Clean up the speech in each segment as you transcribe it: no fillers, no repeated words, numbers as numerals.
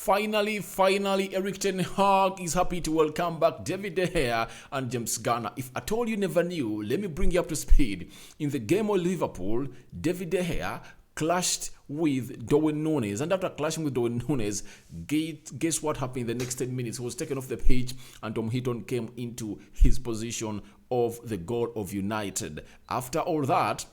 Finally, Eric Ten Hag is happy to welcome back David De Gea and James Garner. If at all you never knew, let me bring you up to speed. In the game of Liverpool, David De Gea clashed with Darwin Núñez, and after clashing with Darwin Núñez, guess what happened in the next 10 minutes? He was taken off the pitch and Tom Heaton came into his position of the goal of United. After all that,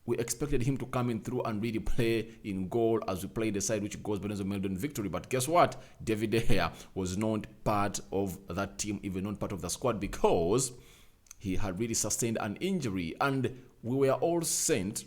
we expected him to come in through and really play in goal as we play the side which goes by the Melbourne victory. But guess what? David De Gea was not part of that team, even not part of the squad, because he had really sustained an injury. And we were all sent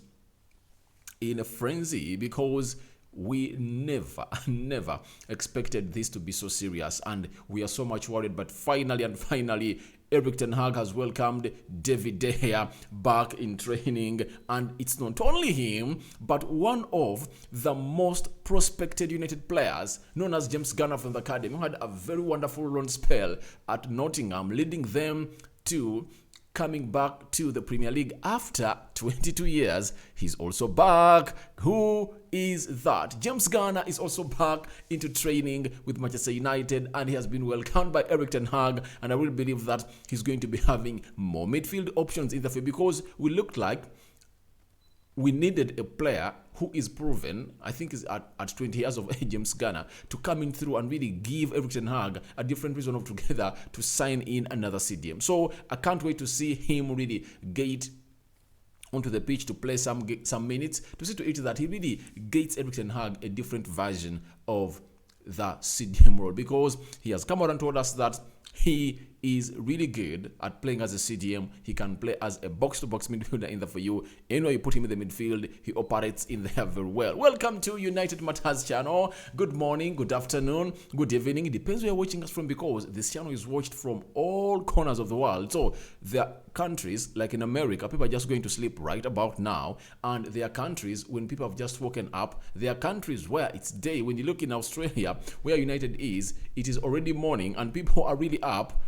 in a frenzy because we never expected this to be so serious, and we are so much worried. But finally, Eric Ten Hag has welcomed David De Gea back in training, and it's not only him, but one of the most prospected United players, known as James Garner from the academy, who had a very wonderful run spell at Nottingham, leading them to coming back to the Premier League after 22 years. He's also back. Who is that? James Garner is also back into training with Manchester United, and he has been welcomed by Eric Ten Hag, and I really believe that he's going to be having more midfield options in the field, because we looked like we needed a player who is proven, I think is at 20 years of age, James Garner, to come in through and really give Eric Ten Hag a different reason altogether to sign in another CDM. So I can't wait to see him really get onto the pitch to play some minutes, to see to it that he really gets Eric Ten Hag a different version of the CDM role, because he has come out and told us that he is really good at playing as a CDM. He can play as a box-to-box midfielder in the for you. Anywhere you put him in the midfield, he operates in there very well. Welcome to United Matters channel. Good morning, good afternoon, good evening. It depends where you're watching us from, because this channel is watched from all corners of the world. So there are countries, like in America, people are just going to sleep right about now. And there are countries when people have just woken up. There are countries where it's day. When you look in Australia, where United is, it is already morning and people are really up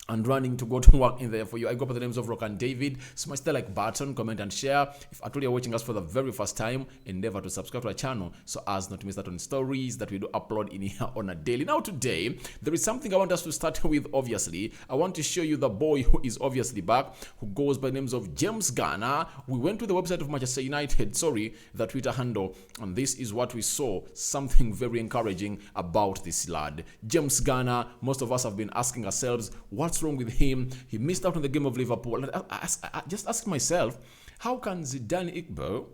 and running to go to work in there for you. I go by the names of Rock and David. Smash the like button, comment and share. If at all you're watching us for the very first time, endeavor to subscribe to our channel so as not to miss out on stories that we do upload in here on a daily. Now today, there is something I want us to start with. Obviously, I want to show you the boy who is obviously back, who goes by the names of James Garner. We went to the website of Manchester United, the Twitter handle, and this is what we saw. Something very encouraging about this lad. James Garner, most of us have been asking ourselves, what's wrong with him? He missed out on the game of Liverpool. I just ask myself, how can Zidane Iqbal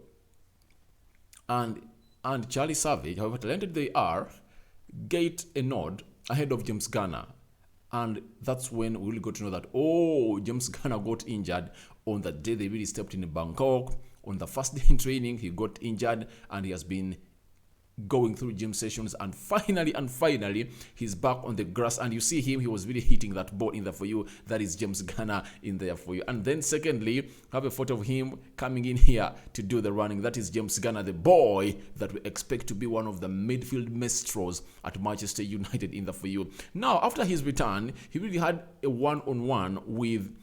and Charlie Savage, however talented they are, get a nod ahead of James Garner? And that's when we really got to know that, oh, James Garner got injured on the day they really stepped in Bangkok. On the first day in training, he got injured, and he has been going through gym sessions, and finally he's back on the grass, and you see him, he was really hitting that ball in there for you. That is James Garner in there for you. And then secondly, have a photo of him coming in here to do the running. That is James Garner, the boy that we expect to be one of the midfield maestros at Manchester United in there for you. Now, after his return, he really had a one-on-one with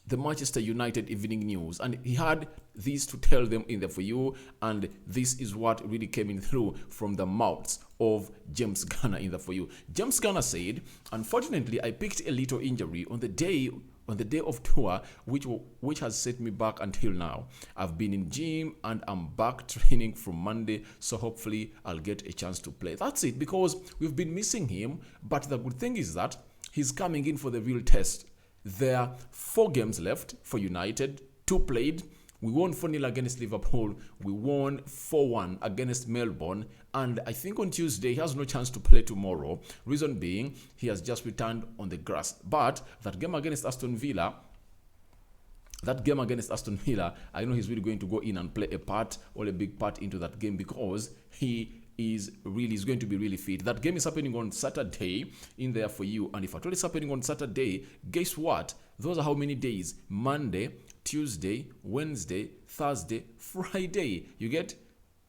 the Manchester United Evening News, and he had this to tell them in there for you, and this is what really came in through from the mouths of James Garner in there for you. James Garner said, unfortunately, I picked a little injury on the day of tour, which has set me back until now. I've been in gym and I'm back training from Monday, so hopefully I'll get a chance to play. That's it, because we've been missing him, but the good thing is that he's coming in for the real test. There are 4 games left for United, 2 played. We won 4-0 against Liverpool. We won 4-1 against Melbourne. And I think on Tuesday, he has no chance to play tomorrow. Reason being, he has just returned on the grass. But that game against Aston Villa, I know he's really going to go in and play a part, or a big part into that game, because he is going to be really fit. That game is happening on Saturday in there for you, and if at all it's happening on Saturday, guess what? Those are how many days? Monday, Tuesday, Wednesday, Thursday, Friday. You get?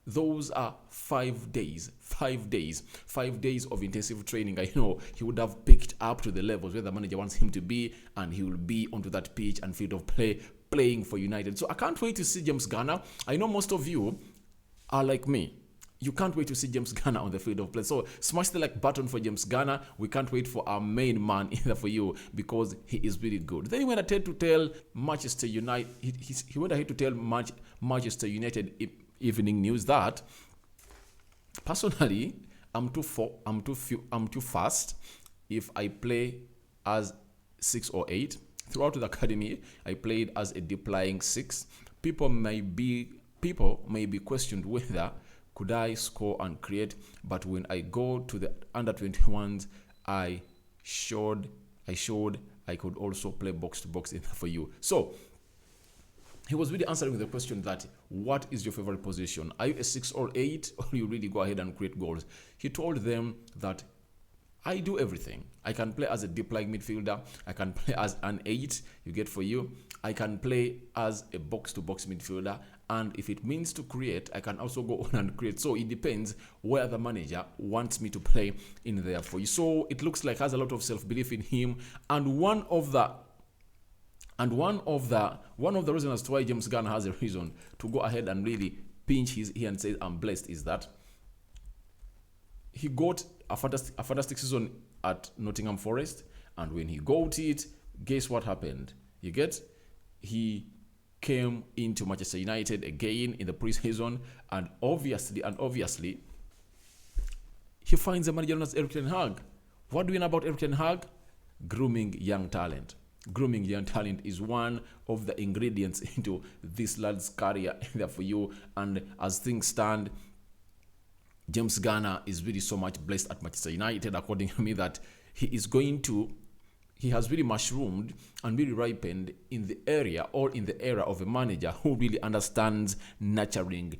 Those are 5 days. 5 days. 5 days of intensive training. I know he would have picked up to the levels where the manager wants him to be, and he will be onto that pitch and field of play playing for United. So I can't wait to see James Garner. I know most of you are like me. you can't wait to see James Garner on the field of play. So smash the like button for James Garner. We can't wait for our main man either for you, because he is really good. Then he went ahead to tell Manchester United. He went ahead to tell Manchester United Evening News that personally I'm too fast if I play as 6 or 8. Throughout the academy, I played as a deep lying 6. People may be questioned whether could I score and create, but when I go to the under 21s, I showed I could also play box to box for you. So he was really answering the question that what is your favorite position? Are you a 6 or 8, or you really go ahead and create goals? He told them that I do everything. I can play as a deep lying midfielder. I can play as an 8, you get for you. I can play as a box-to-box midfielder. And if it means to create, I can also go on and create. So it depends where the manager wants me to play in there for you. So it looks like he has a lot of self-belief in him. And one of the reasons as to why James Garner has a reason to go ahead and really pinch his ear and say I'm blessed is that he got a fantastic season at Nottingham Forest, and when he got it, guess what happened? You get? He came into Manchester United again in the preseason, and obviously, he finds a manager known as Erik ten Hag. What do we know about Erik ten Hag? Grooming young talent. Grooming young talent is one of the ingredients into this lad's career there for you. And as things stand, James Garner is really so much blessed at Manchester United, according to me, that he has really mushroomed and really ripened in the area or in the era of a manager who really understands nurturing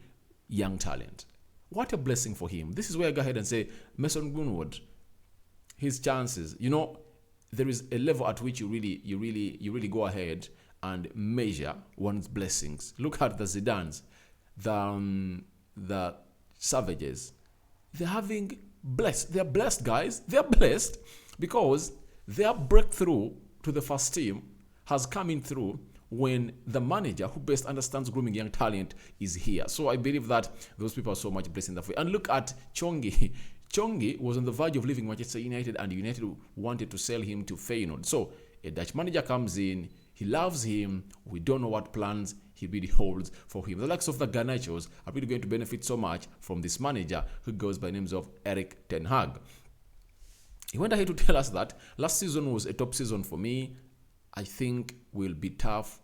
young talent. What a blessing for him. This is where I go ahead and say, Mason Greenwood, his chances, there is a level at which you really go ahead and measure one's blessings. Look at the Zidans, the Savages. They're blessed, guys. They're blessed because their breakthrough to the first team has come in through when the manager who best understands grooming young talent is here. So I believe that those people are so much blessed in that way. And look at Chongi. Chongi was on the verge of leaving Manchester United, and United wanted to sell him to Feyenoord. So a Dutch manager comes in, he loves him, we don't know what plans he really holds for him. The likes of the Garnachos are really going to benefit so much from this manager who goes by names of Erik ten Hag. He went ahead to tell us that last season was a top season for me. I think will be tough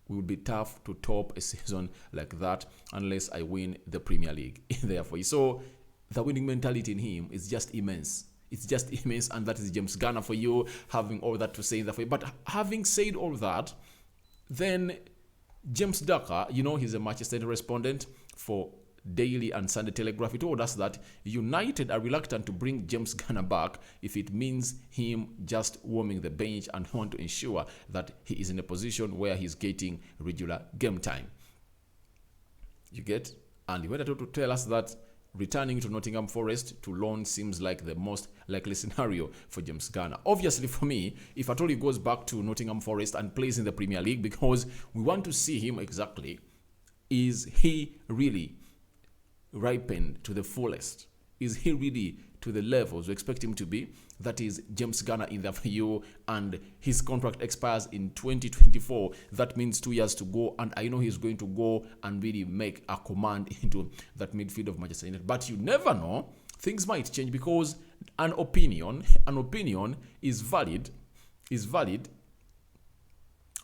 to top a season like that unless I win the Premier League. Therefore, so the winning mentality in him is just immense. It's just immense, and that is James Garner for you, having all that to say in that way. But having said all that, then James Ducker, he's a Manchester correspondent for Daily and Sunday Telegraph. He told us that United are reluctant to bring James Garner back if it means him just warming the bench and want to ensure that he is in a position where he's getting regular game time. You get? And he went on to tell us that returning to Nottingham Forest to loan seems like the most likely scenario for James Garner. Obviously, for me, if at all he goes back to Nottingham Forest and plays in the Premier League, because we want to see him exactly, is he really ripened to the fullest? Is he really to the levels we expect him to be? That is James Garner in the FAU, and his contract expires in 2024. That means 2 years to go, and I know he's going to go and really make a command into that midfield of Manchester United. But you never know, things might change, because an opinion is valid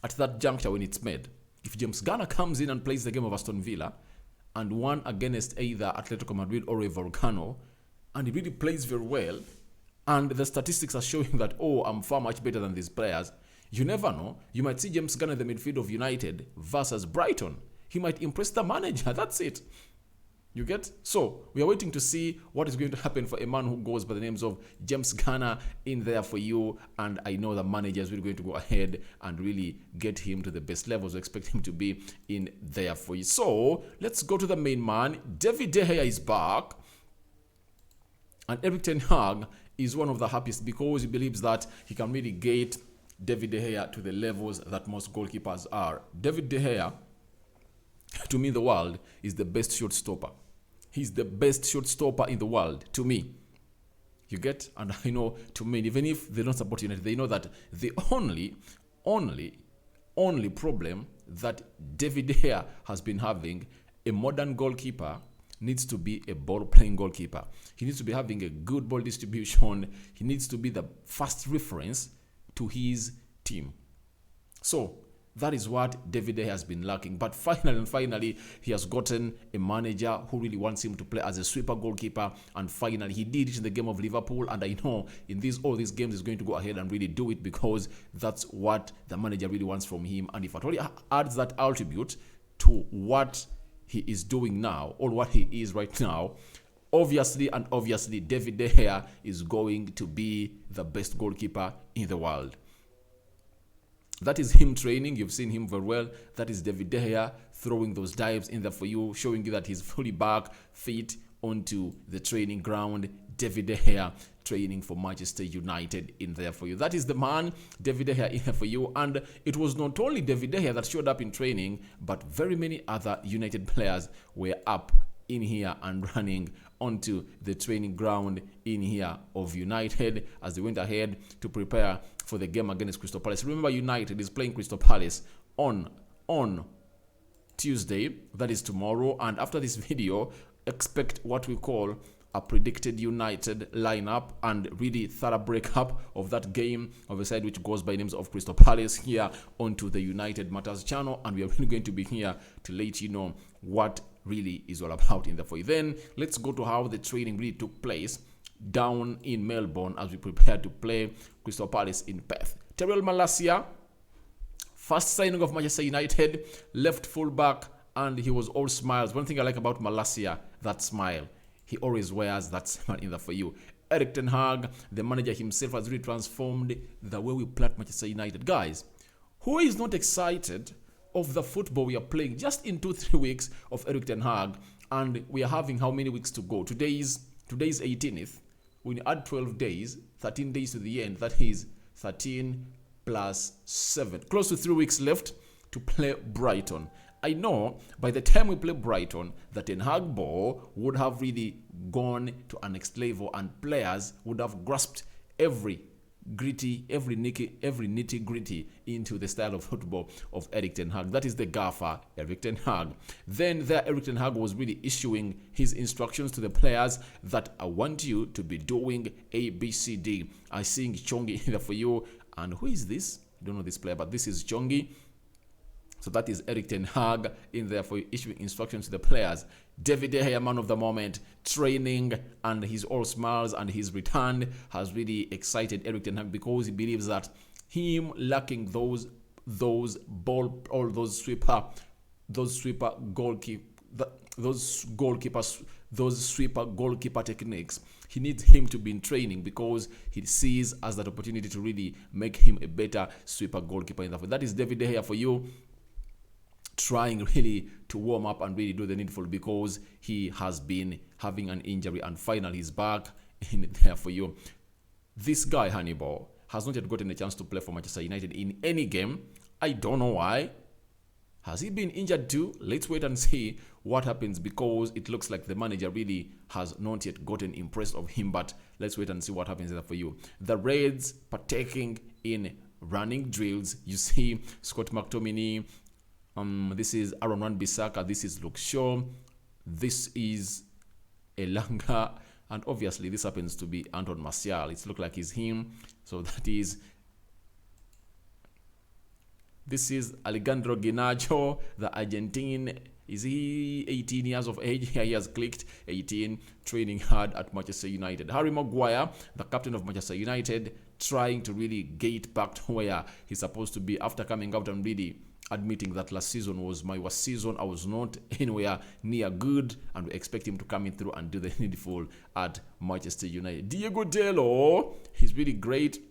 at that juncture when it's made. If James Garner comes in and plays the game of Aston Villa and won against either Atletico Madrid or a Volcano, and he really plays very well, and the statistics are showing that, I'm far much better than these players, you never know. You might see James Garner in the midfield of United versus Brighton. He might impress the manager. That's it. You get? So we are waiting to see what is going to happen for a man who goes by the names of James Garner in there for you. And I know the manager is really going to go ahead and really get him to the best levels we expect him to be in there for you. So let's go to the main man. David De Gea is back. And Erik ten Hag is one of the happiest because he believes that he can really get David De Gea to the levels that most goalkeepers are. David De Gea, to me in the world, is the best shot stopper. He's the best shot stopper in the world, to me. You get? And I know, to me, even if they don't support United, they know that the only problem that David De Gea has been having, a modern goalkeeper needs to be a ball-playing goalkeeper. He needs to be having a good ball distribution. He needs to be the first reference to his team. So that is what David De Gea has been lacking. But finally, he has gotten a manager who really wants him to play as a sweeper goalkeeper. And finally, he did it in the game of Liverpool. And I know in all these games, he's going to go ahead and really do it, because that's what the manager really wants from him. And if at all he adds that attribute to what he is doing now, or what he is right now, obviously David De Gea is going to be the best goalkeeper in the world. That is him training. You've seen him very well. That is David De Gea throwing those dives in there for you, showing you that he's fully back, fit onto the training ground. David De Gea training for Manchester United in there for you. That is the man, David De Gea, in there for you. And it was not only David De Gea that showed up in training, but very many other United players were up in here and running onto the training ground in here of United as they went ahead to prepare for the game against Crystal Palace. Remember, United is playing Crystal Palace on Tuesday, that is tomorrow. And after this video, expect what we call a predicted United lineup and really thorough breakup of that game of a side which goes by names of Crystal Palace here onto the United Matters channel. And we are really going to be here to let you know what really is all about in the for you. Then let's go to how the training really took place down in Melbourne as we prepare to play Crystal Palace in Perth. Terrell Malacia, first signing of Manchester United, left fullback, and he was all smiles. One thing I like about Malacia, that smile. He always wears that smile in the for you. Erik ten Hag, the manager himself, has really transformed the way we play at Manchester United. Guys, who is not excited of the football we are playing just in 2-3 weeks of Erik ten Hag? And we are having how many weeks to go? Today's 18th. We add 12 days, 13 days to the end. That is 13 plus 7. Close to 3 weeks left to play Brighton. I know by the time we play Brighton, the Ten Hag ball would have really gone to a next level, and players would have grasped every nitty-gritty into the style of football of Erik ten Hag. That is the gaffer, Erik ten Hag. Then there, Erik ten Hag was really issuing his instructions to the players that I want you to be doing A, B, C, D. I sing Chongi here for you. And who is this? I don't know this player, but this is Chongi. So that is Erik ten Hag in there for issuing instructions to the players. David De Gea, man of the moment, training, and he's all smiles, and his return has really excited Erik ten Hag because he believes that him lacking those ball or those sweeper goalkeeper techniques, he needs him to be in training because he sees as that opportunity to really make him a better sweeper goalkeeper in that. That is David De Gea for you, trying really to warm up and really do the needful because he has been having an injury, and finally he's back in there for you. This guy, Hannibal, has not yet gotten a chance to play for Manchester United in any game. I don't know why. Has he been injured too? Let's wait and see what happens, because it looks like the manager really has not yet gotten impressed of him, but let's wait and see what happens there for you. The Reds partaking in running drills. You see Scott McTominay, this is Aaron Wan-Bissaka, this is Luke Shaw, this is Elanga, and obviously this happens to be Anton Martial. It looks like he's him. So this is Alejandro Garnacho, the Argentine. Is he 18 years of age? Here he has clicked 18, training hard at Manchester United. Harry Maguire, the captain of Manchester United, trying to really get back to where he's supposed to be after coming out and really admitting that last season was my worst season. I was not anywhere near good, and we expect him to come in through and do the needful at Manchester United. Diego Dalot, he's really great.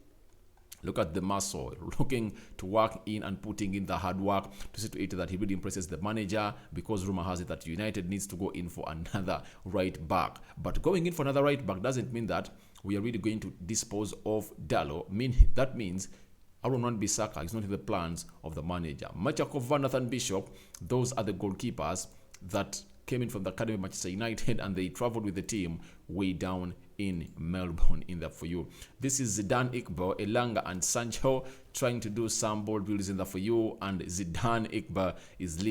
Look at the muscle, looking to work in and putting in the hard work to see to it that he really impresses the manager, because rumor has it that United needs to go in for another right back. But going in for another right back doesn't mean that we are really going to dispose of Dalot. That means Aaron Wan-Bissaka is not in the plans of the manager. Machakov, Van Nathan Bishop, those are the goalkeepers that came in from the academy of Manchester United, and they traveled with the team way down in Melbourne in the for you. This is Zidane, Iqbal, Elanga, and Sancho trying to do some ball builds in the for you, and Zidane Iqbal is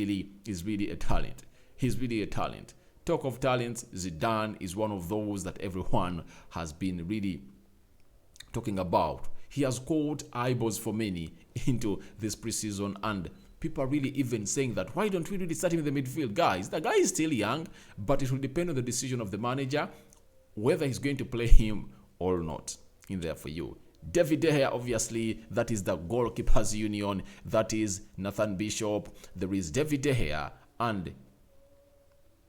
really a talent. He's really a talent. Talk of talent, Zidane is one of those that everyone has been really talking about. He has caught eyeballs for many into this preseason, and people are really even saying that why don't we really start him in the midfield? Guys, the guy is still young, but it will depend on the decision of the manager whether he's going to play him or not in there for you. David De Gea, obviously, that is the goalkeepers union. That is Nathan Bishop. There is David De Gea and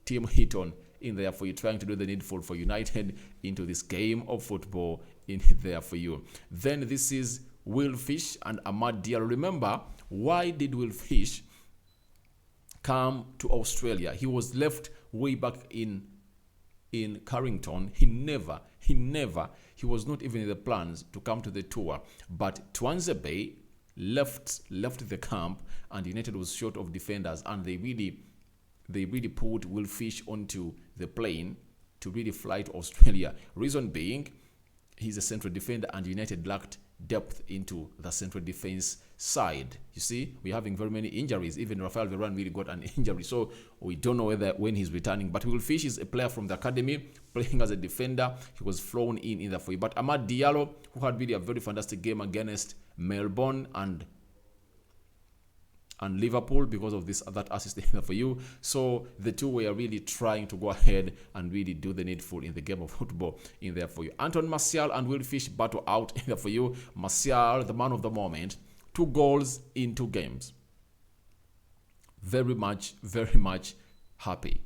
Tim Heaton in there for you, trying to do the needful for United into this game of football in there for you. Then this is Will Fish and Amad Diallo. Remember, why did Will Fish come to Australia? He was left way back in Carrington. He was not even in the plans to come to the tour. But Tuanzebe left the camp, and United was short of defenders, and they really put Will Fish onto the plane to really fly to Australia. Reason being, he's a central defender, and United lacked depth into the central defense side. You see, we're having very many injuries. Even Rafael Varane really got an injury, so we don't know when he's returning. But Will Fish is a player from the academy, playing as a defender. He was flown in the for you. But Amad Diallo, who had really a very fantastic game against Melbourne and Liverpool because of that assist for you. So the two were really trying to go ahead and really do the needful in the game of football in there for you. Anton Martial and Will Fish battle out in there for you. Martial, the man of the moment, 2 goals in 2 games. Very much happy.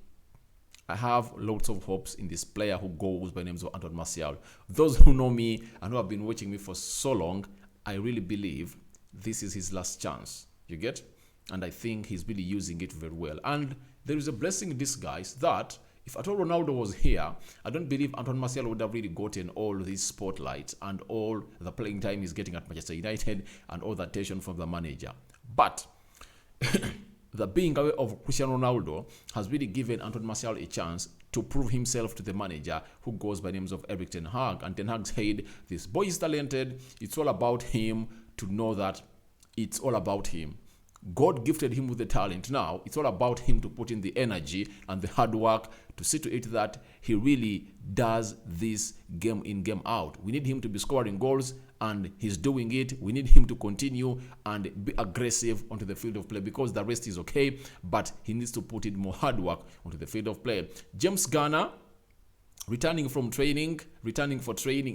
I have lots of hopes in this player who goes by the names of Anton Martial. Those who know me and who have been watching me for so long, I really believe this is his last chance. You get? And I think he's really using it very well. And there is a blessing in disguise that if at all Ronaldo was here, I don't believe Anton Martial would have really gotten all this spotlight and all the playing time he's getting at Manchester United and all the attention from the manager. But the being away of Cristiano Ronaldo has really given Anton Martial a chance to prove himself to the manager, who goes by names of Erik ten Hag. And Ten Hag said, this boy is talented. It's all about him to know that it's all about him. God gifted him with the talent. Now, it's all about him to put in the energy and the hard work to see to it that he really does this game in, game out. We need him to be scoring goals, and he's doing it. We need him to continue and be aggressive onto the field of play, because the rest is okay, but he needs to put in more hard work onto the field of play. James Garner, returning for training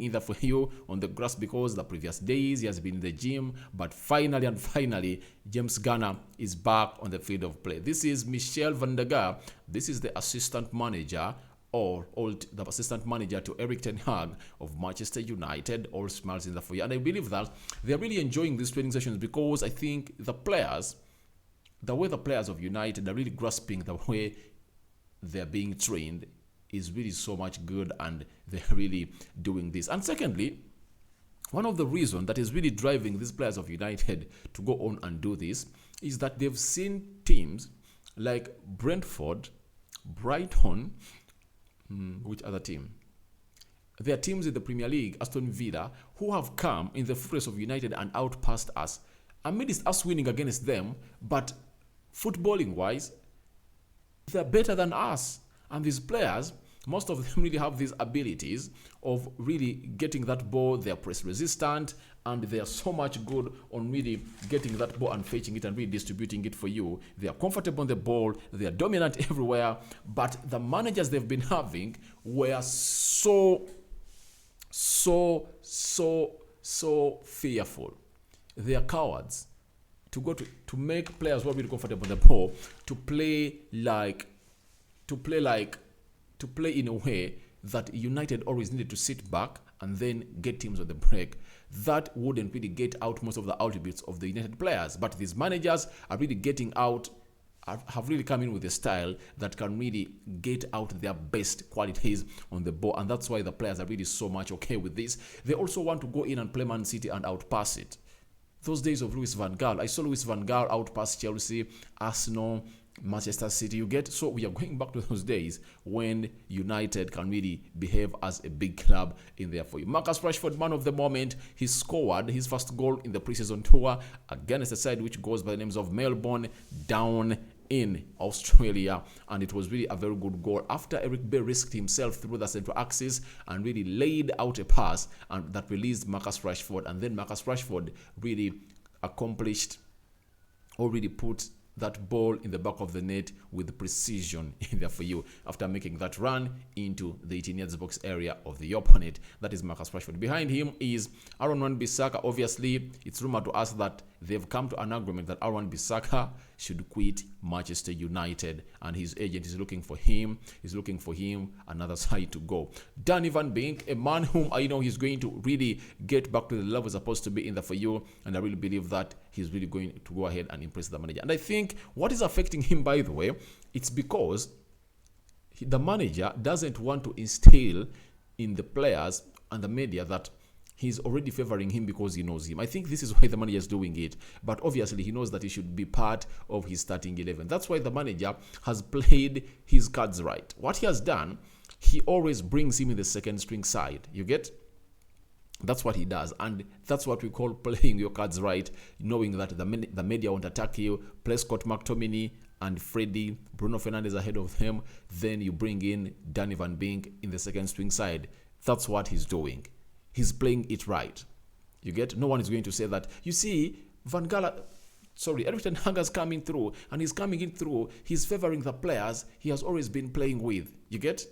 either for you on the grass, because the previous days he has been in the gym, but finally James Garner is back on the field of play. This is Michel van der Gaal. This is the assistant manager the assistant manager to Erik ten Hag of Manchester United. All smiles in the for you, and I believe that they're really enjoying these training sessions, because I think the way the players of United are really grasping the way they're being trained is really so much good, and they're really doing this. And secondly, one of the reasons that is really driving these players of United to go on and do this is that they've seen teams like Brentford, Brighton, which other team? There are teams in the Premier League, Aston Villa, who have come in the footsteps of United and outpassed us, amidst us winning against them, but footballing-wise, they're better than us. And these players, most of them really have these abilities of really getting that ball. They're press resistant, and they are so much good on really getting that ball and fetching it and really distributing it for you. They are comfortable on the ball. They are dominant everywhere. But the managers they've been having were so fearful. They are cowards to make players who are really comfortable on the ball to play in a way that United always needed to sit back and then get teams on the break. That wouldn't really get out most of the attributes of the United players. But these managers are really getting out, have really come in with a style that can really get out their best qualities on the ball. And that's why the players are really so much okay with this. They also want to go in and play Man City and outpass it. Those days of Louis van Gaal, I saw Louis van Gaal outpass Chelsea, Arsenal, Manchester City, you get. So we are going back to those days when United can really behave as a big club in there for you. Marcus Rashford, man of the moment, he scored his first goal in the preseason tour against a side which goes by the names of Melbourne down in Australia, and it was really a very good goal after Eric Bay risked himself through the central axis and really laid out a pass and that released Marcus Rashford, and then Marcus Rashford really accomplished or really put that ball in the back of the net with precision in there for you after making that run into the 18 yards box area of the opponent. That is Marcus Rashford. Behind him is Aaron Wan-Bissaka. Obviously, it's rumored to us that they've come to an agreement that Aaron Wan-Bissaka should quit Manchester United, and his agent is looking for him. He's looking for him another side to go. Danny Van Beek, a man whom I know he's going to really get back to the level supposed to be in there for you, and I really believe that he's really going to go ahead and impress the manager. And I think what is affecting him, by the way, it's because the manager doesn't want to instill in the players and the media that he's already favoring him because he knows him. I think this is why the manager is doing it. But obviously, he knows that he should be part of his starting 11. That's why the manager has played his cards right. What he has done, he always brings him in the second string side. You get? That's what he does. And that's what we call playing your cards right, knowing that the media won't attack you. Play Scott McTominay and Freddie, Bruno Fernandes ahead of him. Then you bring in Danny Van Beek in the second string side. That's what he's doing. He's playing it right. You get? No one is going to say that. You see, Eric Ten Hag is coming through, and he's coming in through. He's favoring the players he has always been playing with. You get?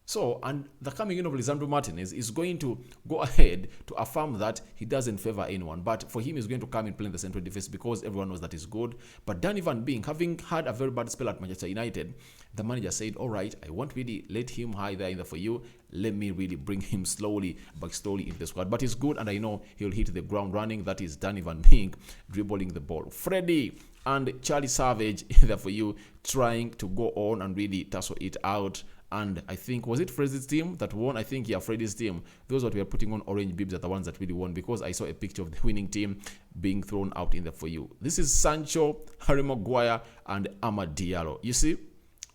So, and the coming in of Lisandro Martinez is going to go ahead to affirm that he doesn't favor anyone. But for him, he's going to come and play in the central defense because everyone knows that is good. But Danny Van Beek, having had a very bad spell at Manchester United, the manager said, all right, I won't really let him hide there in there for you. Let me really bring him slowly into the squad. But he's good, and I know he'll hit the ground running. That is Danny Van Beek dribbling the ball. Freddie and Charlie Savage there for you, trying to go on and really tussle it out. And I think, was it Freddie's team that won? I think, yeah, Freddie's team. Those that we are putting on orange bibs are the ones that really won, because I saw a picture of the winning team being thrown out in there for you. This is Sancho, Harry Maguire, and Amad Diallo. You see,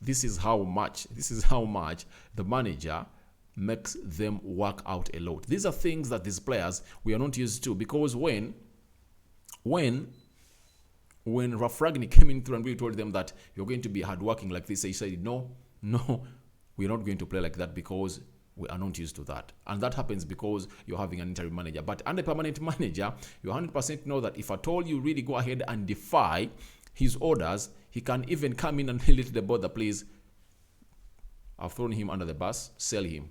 this is how much the manager makes them work out a lot. These are things that these players we are not used to, because when Ralph Ragnick came in through and really told them that you're going to be hardworking like this, they said, no, we're not going to play like that because we are not used to that. And that happens because you're having an interim manager. But under permanent manager, you 100% know that if at all you really go ahead and defy his orders, he can even come in and let the border, please, I've thrown him under the bus, sell him.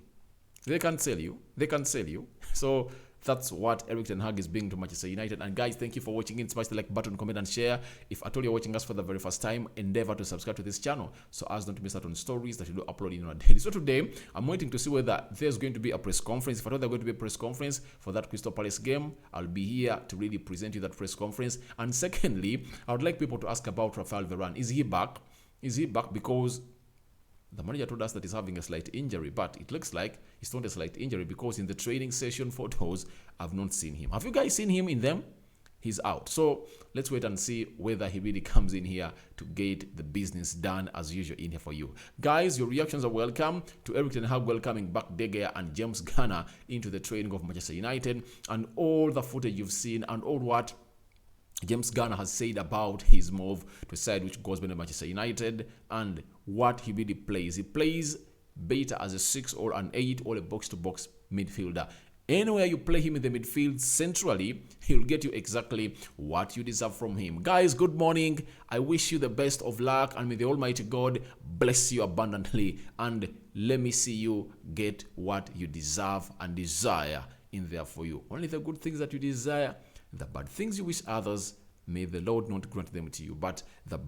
They can sell you. So that's what Eric Ten Hag is being to Manchester United. And guys, thank you for watching in. Smash the like button, comment, and share. If at all you're watching us for the very first time, endeavor to subscribe to this channel so as not to miss out on stories that we do upload in on a daily. So today, I'm waiting to see whether there's going to be a press conference. If at all there's going to be a press conference for that Crystal Palace game, I'll be here to really present you that press conference. And secondly, I would like people to ask about Rafael Varane. Is he back? Because the manager told us that he's having a slight injury, but it looks like it's not a slight injury, because in the training session photos, I've not seen him. Have you guys seen him in them? He's out. So let's wait and see whether he really comes in here to get the business done as usual in here for you. Guys, your reactions are welcome to Eric Ten Hag welcoming back Gea and James Garner into the training of Manchester United, and all the footage you've seen and all what James Garner has said about his move to a side which goes by Manchester United, and what he really plays. He plays better as a 6 or an 8 or a box-to-box midfielder. Anywhere you play him in the midfield centrally, he'll get you exactly what you deserve from him. Guys, good morning. I wish you the best of luck, and may the Almighty God bless you abundantly, and let me see you get what you deserve and desire in there for you. Only the good things that you desire, the bad things you wish others, may the Lord not grant them to you. But the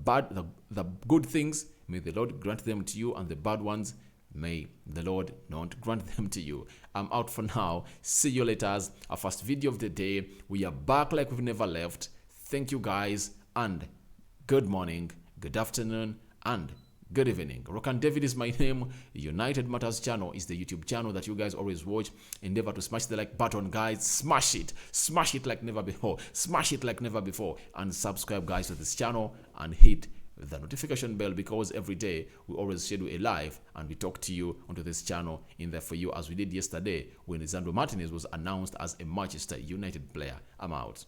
good things, may the Lord grant them to you, and the bad ones, may the Lord not grant them to you. I'm out for now. See you later. Our first video of the day. We are back like we've never left. Thank you guys, and good morning, good afternoon, and good evening. Rokan David is my name. United Matters channel is the YouTube channel that you guys always watch. Endeavor to smash the like button, guys. Smash it like never before. And subscribe, guys, to this channel, and hit the notification bell, because every day we always schedule a live and we talk to you onto this channel in there for you, as we did yesterday when Lisandro Martinez was announced as a Manchester United player. I'm out.